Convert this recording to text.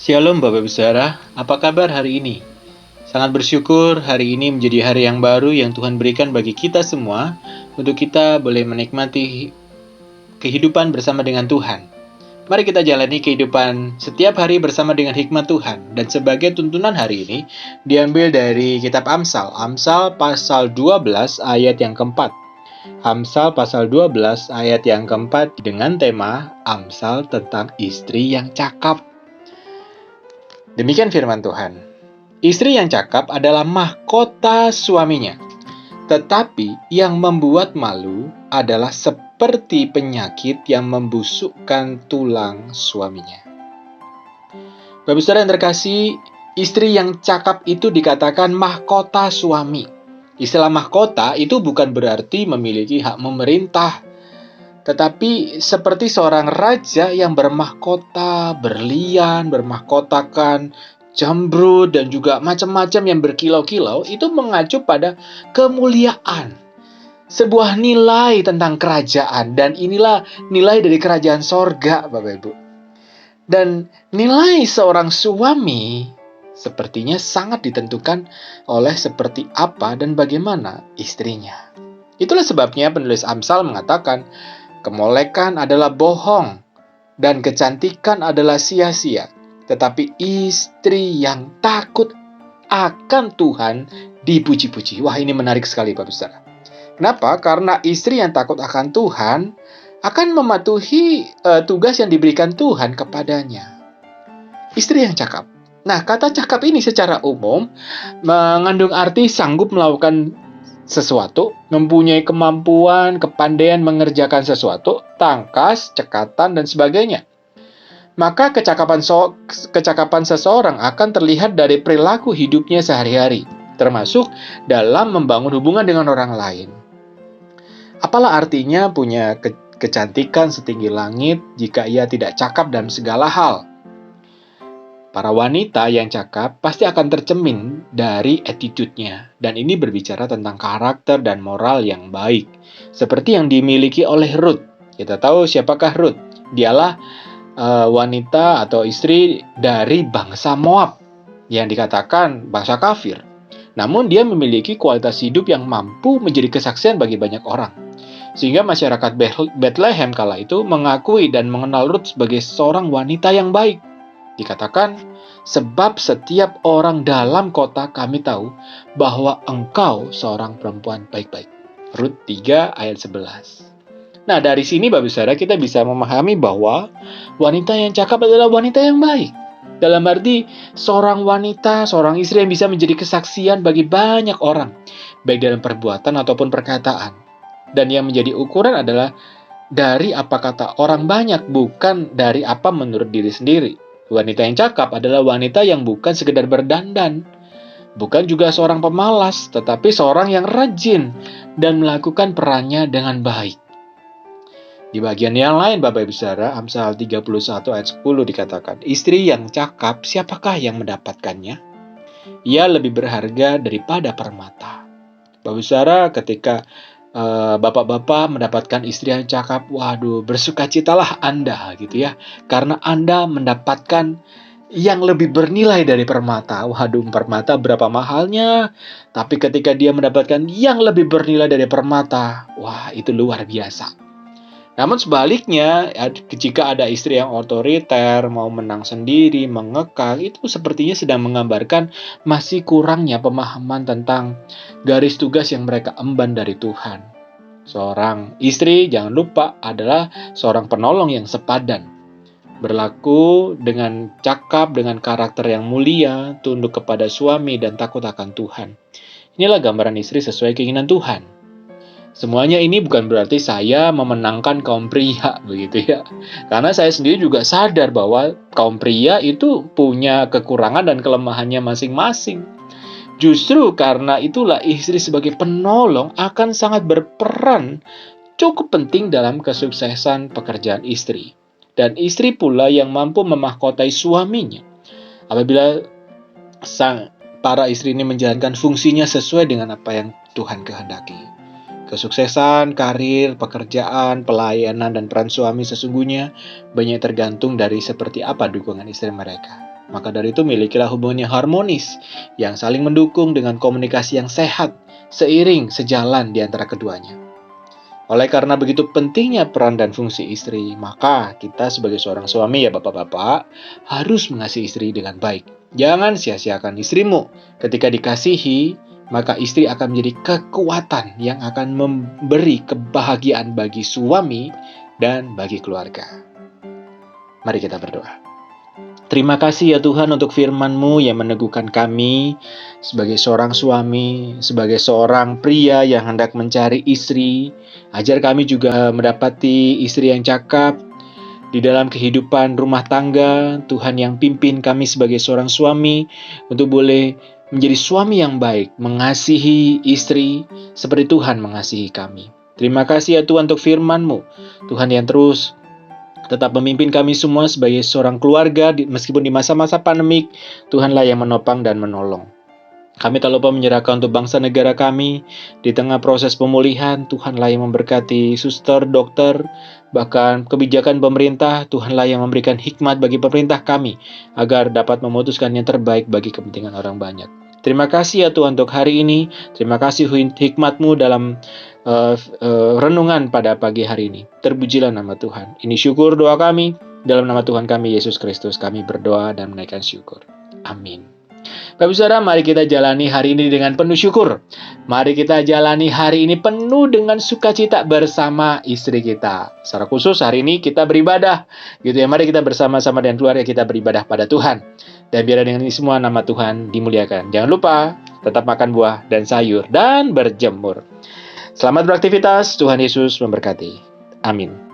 Shalom Bapak Ibu Saudara, apa kabar hari ini? Sangat bersyukur hari ini menjadi hari yang baru yang Tuhan berikan bagi kita semua untuk kita boleh menikmati kehidupan bersama dengan Tuhan. Mari kita jalani kehidupan setiap hari bersama dengan hikmat Tuhan. Dan sebagai tuntunan hari ini diambil dari kitab Amsal pasal 12 ayat yang keempat. Amsal pasal 12 ayat yang keempat dengan tema Amsal tentang istri yang cakap. Demikian firman Tuhan. Istri yang cakap adalah mahkota suaminya, tetapi yang membuat malu adalah seperti penyakit yang membusukkan tulang suaminya. Bapak Saudara yang terkasih, istri yang cakap itu dikatakan mahkota suami. Istilah mahkota itu bukan berarti memiliki hak memerintah, tetapi seperti seorang raja yang bermahkota, berlian, bermahkotakan jamrud dan juga macam-macam yang berkilau-kilau, itu mengacu pada kemuliaan. Sebuah nilai tentang kerajaan, dan inilah nilai dari kerajaan sorga, Bapak Ibu. Dan nilai seorang suami sepertinya sangat ditentukan oleh seperti apa dan bagaimana istrinya. Itulah sebabnya penulis Amsal mengatakan, kemolekan adalah bohong dan kecantikan adalah sia-sia. Tetapi istri yang takut akan Tuhan dipuji-puji. Wah, ini menarik sekali Bapak Saudara. Kenapa? Karena istri yang takut akan Tuhan akan mematuhi tugas yang diberikan Tuhan kepadanya. Istri yang cakap. Nah, kata cakap ini secara umum mengandung arti sanggup melakukan sesuatu, mempunyai kemampuan, kepandaian mengerjakan sesuatu, tangkas, cekatan, dan sebagainya. Maka kecakapan seseorang akan terlihat dari perilaku hidupnya sehari-hari, termasuk dalam membangun hubungan dengan orang lain. Apalah artinya punya kecantikan setinggi langit jika ia tidak cakap dalam segala hal? Para wanita yang cakap pasti akan tercermin dari attitude-nya, dan ini berbicara tentang karakter dan moral yang baik, seperti yang dimiliki oleh Ruth. Kita tahu siapakah Ruth? Dialah wanita atau istri dari bangsa Moab, yang dikatakan bangsa kafir. Namun dia memiliki kualitas hidup yang mampu menjadi kesaksian bagi banyak orang. Sehingga masyarakat Bethlehem kala itu mengakui dan mengenal Ruth sebagai seorang wanita yang baik. Dikatakan, sebab setiap orang dalam kota kami tahu bahwa engkau seorang perempuan baik-baik. Rut 3 ayat 11. Nah, dari sini Bapak Saudara kita bisa memahami bahwa wanita yang cakap adalah wanita yang baik. Dalam arti seorang wanita, seorang istri yang bisa menjadi kesaksian bagi banyak orang, baik dalam perbuatan ataupun perkataan. Dan yang menjadi ukuran adalah dari apa kata orang banyak, bukan dari apa menurut diri sendiri. Wanita yang cakap adalah wanita yang bukan sekedar berdandan, bukan juga seorang pemalas, tetapi seorang yang rajin dan melakukan perannya dengan baik. Di bagian yang lain, Bapak Ibu Saudara, Amsal 31 ayat 10 dikatakan, istri yang cakap, siapakah yang mendapatkannya? Ia lebih berharga daripada permata. Bapak Ibu Saudara, ketika bapak-bapak mendapatkan istri yang cakap, waduh, bersukacitalah Anda gitu ya, karena Anda mendapatkan yang lebih bernilai dari permata. Waduh, permata berapa mahalnya, tapi ketika dia mendapatkan yang lebih bernilai dari permata, wah, itu luar biasa. Namun sebaliknya, jika ada istri yang otoriter, mau menang sendiri, mengekang, itu sepertinya sedang menggambarkan masih kurangnya pemahaman tentang garis tugas yang mereka emban dari Tuhan. Seorang istri, jangan lupa, adalah seorang penolong yang sepadan. Berlaku dengan cakap, dengan karakter yang mulia, tunduk kepada suami, dan takut akan Tuhan. Inilah gambaran istri sesuai keinginan Tuhan. Semuanya ini bukan berarti saya memenangkan kaum pria, begitu ya. Karena saya sendiri juga sadar bahwa kaum pria itu punya kekurangan dan kelemahannya masing-masing. Justru karena itulah istri sebagai penolong akan sangat berperan cukup penting dalam kesuksesan pekerjaan istri. Dan istri pula yang mampu memahkotai suaminya. Apabila para istri ini menjalankan fungsinya sesuai dengan apa yang Tuhan kehendaki. Kesuksesan, karir, pekerjaan, pelayanan, dan peran suami sesungguhnya banyak tergantung dari seperti apa dukungan istri mereka. Maka dari itu milikilah hubungan yang harmonis, yang saling mendukung dengan komunikasi yang sehat, seiring sejalan di antara keduanya. Oleh karena begitu pentingnya peran dan fungsi istri, maka kita sebagai seorang suami ya bapak-bapak, harus mengasihi istri dengan baik. Jangan sia-siakan istrimu. Ketika dikasihi, maka istri akan menjadi kekuatan yang akan memberi kebahagiaan bagi suami dan bagi keluarga. Mari kita berdoa. Terima kasih ya Tuhan untuk firman-Mu yang meneguhkan kami sebagai seorang suami, sebagai seorang pria yang hendak mencari istri. Ajar kami juga mendapati istri yang cakap di dalam kehidupan rumah tangga. Tuhan yang pimpin kami sebagai seorang suami untuk boleh menjadi suami yang baik, mengasihi istri seperti Tuhan mengasihi kami. Terima kasih ya Tuhan untuk firman-Mu. Tuhan yang terus tetap memimpin kami semua sebagai seorang keluarga, meskipun di masa-masa pandemik, Tuhanlah yang menopang dan menolong. Kami tak lupa menyerahkan untuk bangsa negara kami, di tengah proses pemulihan, Tuhanlah yang memberkati suster, dokter, bahkan kebijakan pemerintah, Tuhanlah yang memberikan hikmat bagi pemerintah kami, agar dapat memutuskan yang terbaik bagi kepentingan orang banyak. Terima kasih ya Tuhan untuk hari ini, terima kasih hikmat-Mu dalam renungan pada pagi hari ini. Terpujilah nama Tuhan. Ini syukur doa kami. Dalam nama Tuhan kami, Yesus Kristus, kami berdoa dan menaikkan syukur. Amin. Bapak Saudara, mari kita jalani hari ini dengan penuh syukur. Mari kita jalani hari ini penuh dengan sukacita bersama istri kita. Secara khusus hari ini kita beribadah. Gitu ya, mari kita bersama-sama dengan keluarga kita beribadah pada Tuhan. Dan biar dengan ini semua nama Tuhan dimuliakan. Jangan lupa tetap makan buah dan sayur dan berjemur. Selamat beraktivitas, Tuhan Yesus memberkati. Amin.